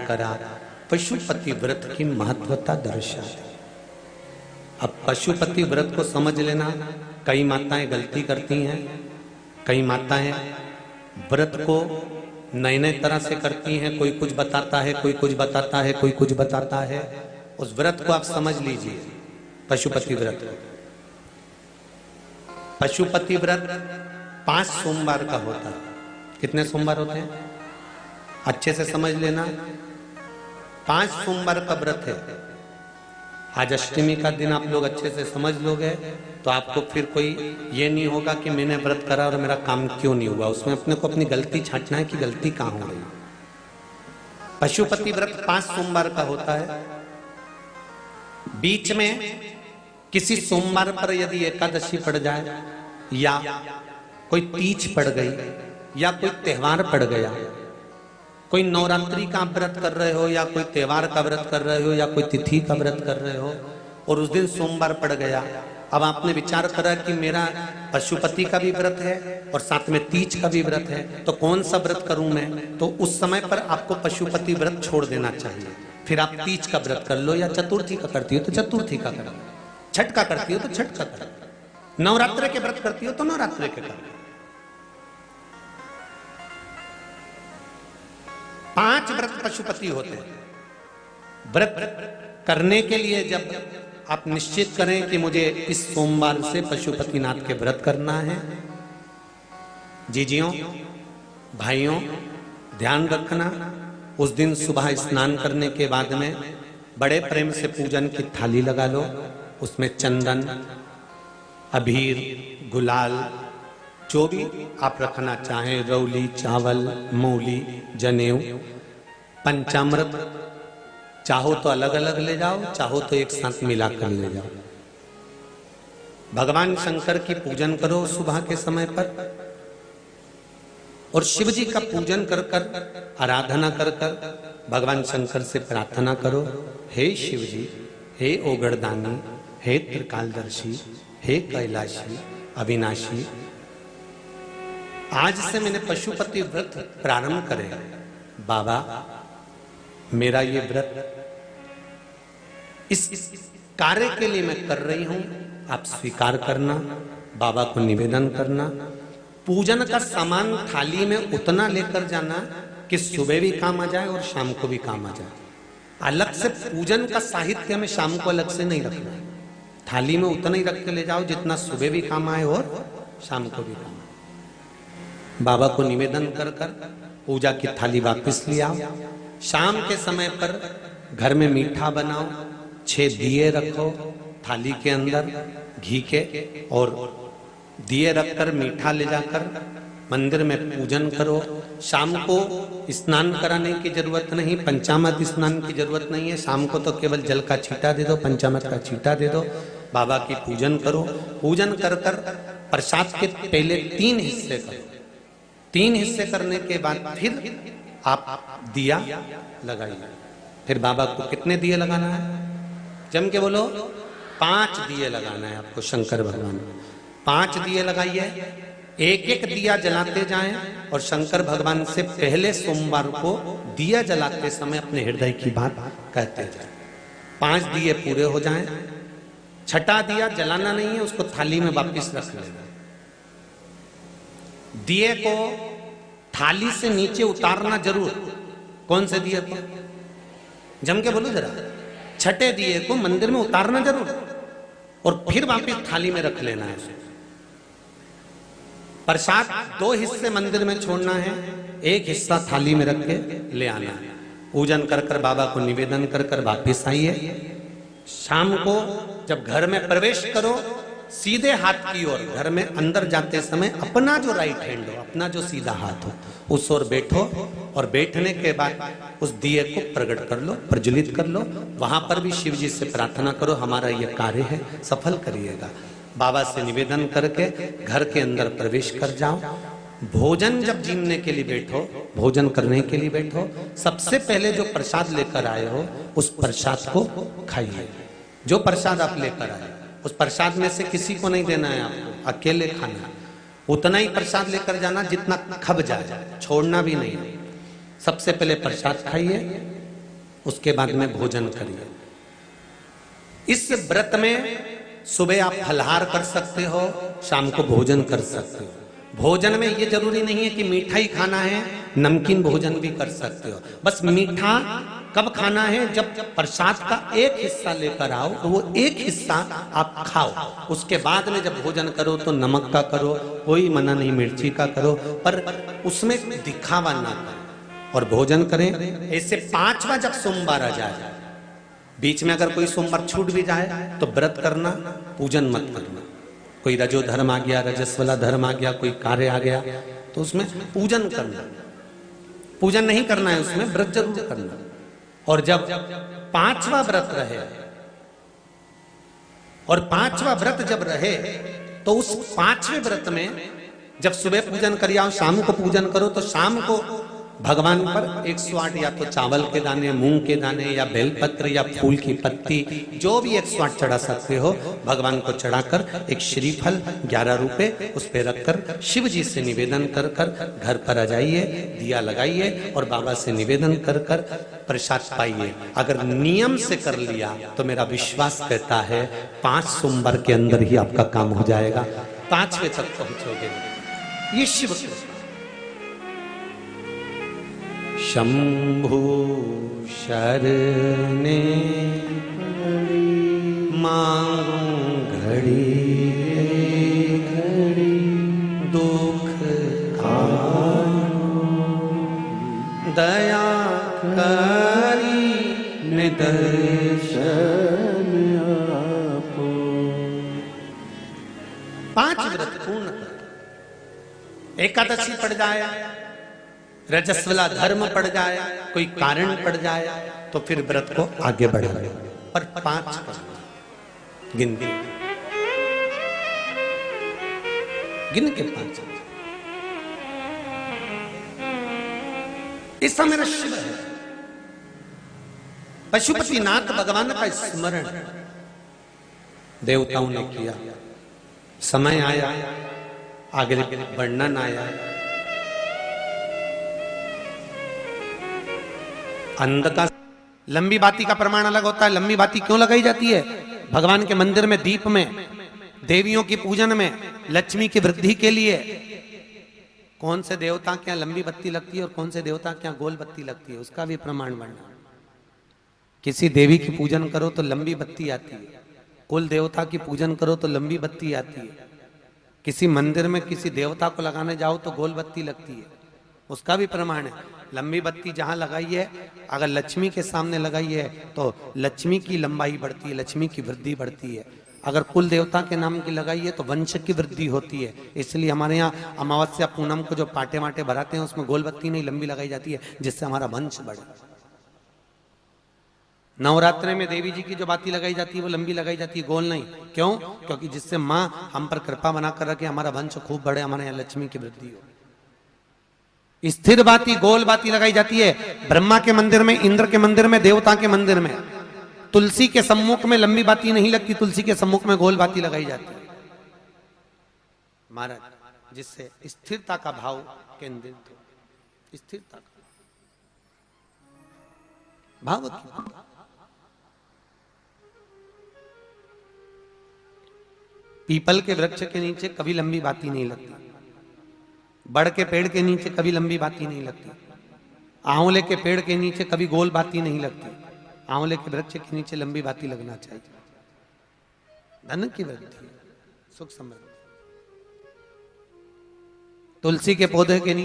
करा, पशुपति व्रत की महत्वता दर्शा। अब पशुपति व्रत को समझ लेना। कई माताएं गलती करती हैं, कई माताएं व्रत को नए नए तरह से करती हैं। कोई कुछ बताता है, कोई कुछ बताता है, कोई कुछ बताता है। उस व्रत को आप समझ लीजिए, पशुपति व्रत। पशुपति व्रत 5 सोमवार का होता है। कितने सोमवार होते हैं? अच्छे से समझ लेना, 5 सोमवार का व्रत है। आज अष्टमी का दिन आप लोग अच्छे से समझ लोगे तो आपको फिर कोई ये नहीं होगा कि मैंने व्रत करा और मेरा काम क्यों नहीं हुआ। उसमें अपने को अपनी गलती छांटना है कि गलती कहां हो गई। पशुपति व्रत 5 सोमवार का होता है। बीच में किसी सोमवार पर यदि एकादशी पड़ जाए या कोई तीज पड़ गई या कोई त्योहार पड़ गया, कोई नवरात्रि का व्रत कर रहे हो या कोई त्योहार का व्रत कर रहे हो या कोई तिथि का व्रत कर रहे हो और उस दिन सोमवार पड़ गया, अब आपने विचार करा कि मेरा पशुपति का भी व्रत है और साथ में तीज का भी व्रत है, तो कौन सा व्रत करूं मैं? तो उस समय पर आपको पशुपति व्रत छोड़ देना चाहिए। फिर आप तीज का व्रत कर लो, या चतुर्थी का करती हो तो चतुर्थी का करो, छठ का करती हो तो छठ का करो, नवरात्रि के व्रत करती हो तो नवरात्रि के करो। 5 व्रत पशुपति होते हैं। व्रत करने के लिए जब आप निश्चित करें कि मुझे इस सोमवार से पशुपतिनाथ के व्रत करना है, जीजियों भाइयों ध्यान रखना, उस दिन सुबह स्नान करने के बाद में बड़े प्रेम से पूजन की थाली लगा लो। उसमें चंदन, अबीर, गुलाल, जो भी आप रखना चाहें, रौली, चावल, मूली, जनेऊ, पंचामृत, चाहो तो अलग अलग ले जाओ, चाहो तो एक साथ मिलाकर ले जाओ। भगवान शंकर की पूजन करो सुबह के समय पर और शिव जी का पूजन कर कर, आराधना कर कर भगवान शंकर से प्रार्थना करो, हे शिव जी, हे ओगड़दानी, हे त्रिकालदर्शी, हे कैलाशी, अविनाशी, आज से मैंने पशुपति व्रत प्रारंभ करे। बाबा मेरा ये व्रत इस कार्य के लिए मैं कर रही हूं, आप स्वीकार करना। बाबा को निवेदन करना। पूजन का सामान थाली में उतना लेकर जाना कि सुबह भी काम आ जाए और शाम को भी काम आ जाए। अलग से पूजन का साहित्य में शाम को अलग से नहीं रखना है। थाली में उतना ही रख के ले जाओ जितना सुबह भी काम आए और शाम को भी काम आए। बाबा को निवेदन कर कर पूजा की थाली वापस ले आओ। शाम के समय पर घर में मीठा बनाओ, 6 दिए रखो थाली के अंदर घी के, और दिए रखकर मीठा ले जाकर मंदिर में पूजन करो। शाम को स्नान कराने की जरूरत नहीं, पंचामृत स्नान की जरूरत नहीं है। शाम को तो केवल जल का छींटा दे दो, पंचामृत का छींटा दे दो, बाबा की पूजन करो। पूजन कर कर प्रसाद के पहले 3 हिस्से करो। 3 हिस्से करने के बाद फिर आप दिया लगाइए। फिर बाबा को कितने दिए लगाना है? जम के बोलो, 5 दिए लगाना है आपको शंकर भगवान को। 5 दिए लगाइए, एक एक दिया जलाते जाएं और शंकर भगवान से पहले सोमवार को दिया जलाते समय अपने हृदय की बात कहते जाएं। 5 दिए पूरे हो जाएं। छठा दिया जलाना नहीं है, उसको थाली में वापस रख लेना। दिए को थाली से नीचे उतारना जरूर। कौन से दिए को? जम के बोलो जरा। छठे दिए को मंदिर में उतारना जरूर और फिर वापस थाली में रख लेना है। प्रसाद 2 हिस्से मंदिर में छोड़ना है, 1 हिस्सा थाली में रख के ले आना है। पूजन कर कर बाबा को निवेदन कर कर वापिस आइए। शाम को जब घर में प्रवेश करो, सीधे हाथ की ओर घर में अंदर जाते समय अपना जो राइट हैंड हो, अपना जो सीधा हाथ हो, उस ओर बैठो और बैठने के बाद उस दिए को प्रकट कर लो, प्रज्वलित कर लो। वहां पर भी शिव जी से प्रार्थना करो, हमारा यह कार्य है, सफल करिएगा। बाबा से निवेदन करके घर के अंदर प्रवेश कर जाओ। भोजन जब जीमने के लिए बैठो, भोजन करने के लिए बैठो, सबसे पहले जो प्रसाद लेकर आए हो उस प्रसाद को खाइए। जो प्रसाद आप लेकर आए उस प्रसाद में से किसी को नहीं देना है, आपको अकेले खाना। उतना ही प्रसाद लेकर जाना जितना खब जाए, छोड़ना भी नहीं। सबसे पहले प्रसाद खाइए, उसके बाद में भोजन करिए। इस व्रत में सुबह आप फलहार कर सकते हो, शाम को भोजन कर सकते हो। भोजन में ये जरूरी नहीं है कि मीठा ही खाना है, नमकीन भोजन भी कर सकते हो। बस मीठा कब खाना है, जब प्रसाद का एक हिस्सा लेकर आओ तो वो एक हिस्सा आप खाओ। उसके बाद में जब भोजन करो तो नमक का करो, कोई मना नहीं, मिर्ची का करो, पर उसमें दिखावा ना करो और भोजन करें। ऐसे 5वां जब सोमवार आ जाए, बीच में अगर कोई सोमवार छूट भी जाए तो व्रत करना, पूजन मत करना। कोई रजो धर्म आ गया, रजस वाला धर्म आ गया, कोई कार्य आ गया तो उसमें पूजन करना, पूजन नहीं करना है, उसमें व्रत जरूर करना। और जब 5वां व्रत रहे और 5वां व्रत जब रहे तो उस 5वें व्रत में जब सुबह पूजन करिए और शाम को पूजन करो तो शाम को भगवान पर 108 या तो चावल के दाने, मूंग के दाने या बेलपत्र या फूल की पत्ती, जो भी 108 चढ़ा सकते हो भगवान को चढ़ाकर एक श्रीफल 11 रुपए उस पे रखकर शिव जी से निवेदन कर कर घर पर आ जाइए, दिया लगाइए और बाबा से निवेदन कर कर प्रसाद पाइए। अगर नियम से कर लिया तो मेरा विश्वास कहता है 5 सोमवार के अंदर ही आपका काम हो जाएगा, 5वें तक पहुंचोगे। ये शिव शंभु शरणे मांगू घड़ी घड़ी दुख दया करी निदर्शन आपो। 5 व्रत पूर्ण कर, एकादशी पड़ जाए, रजस्वला धर्म पड़ जाए, कोई कारण पड़ जाए तो फिर व्रत को आगे बढ़ाए। पर 5 गिन के 5। ऐसा मेरा शिव है, पशुपतिनाथ भगवान का स्मरण देवताओं ने किया। समय आया, आगे वर्णन आया, अंधकार। लंबी बाती का प्रमाण अलग होता है। लंबी बाती क्यों लगाई जाती है? भगवान के मंदिर में, दीप में, देवियों की पूजन में, लक्ष्मी की वृद्धि के लिए। कौन से देवता के यहाँ लंबी बत्ती लगती है और कौन से देवता के यहाँ गोल बत्ती लगती है, उसका भी प्रमाण बनना। किसी देवी की पूजन करो तो लंबी बत्ती आती है, कुल देवता की पूजन करो तो लंबी बत्ती आती है। किसी मंदिर में किसी देवता को लगाने जाओ तो गोल बत्ती लगती है, उसका भी प्रमाण है। लंबी बत्ती जहां लगाई है, अगर लक्ष्मी के सामने लगाई है तो लक्ष्मी की लंबाई बढ़ती है, लक्ष्मी की वृद्धि बढ़ती है। अगर कुल देवता के नाम की लगाई है तो वंश की वृद्धि होती है। इसलिए हमारे यहाँ अमावस्या पूनम को जो पाटे वाटे भराते हैं उसमें गोल बत्ती नहीं लंबी लगाई जाती है, जिससे हमारा वंश बढ़े। नवरात्रे में देवी जी की जो बाती लगाई जाती है वो लंबी लगाई जाती है, गोल नहीं। क्यों? क्योंकि जिससे माँ हम पर कृपा बना कर रखे, हमारा वंश खूब बढ़े, हमारे यहाँ लक्ष्मी की वृद्धि हो। स्थिर बाती, गोल बाती लगाई जाती है ब्रह्मा के मंदिर में, इंद्र के मंदिर में, देवता के मंदिर में। तुलसी के सम्मुख में लंबी बाती नहीं लगती, तुलसी के सम्मुख में गोल बाती लगाई जाती है महाराज, जिससे स्थिरता का भाव केंद्रित हो। स्थिरता का भाव। पीपल के वृक्ष के नीचे कभी लंबी बाती नहीं लगती, बड़ के पेड़ के नीचे कभी लंबी बाती नहीं लगती, आंवले के पेड़ के नीचे कभी गोल बाती नहीं लगती। आंवले के वृक्ष के नीचे लंबी बाती लगना चाहिए। धन की वृद्धि, सुख समृद्धि। तुलसी के पौधे के नीचे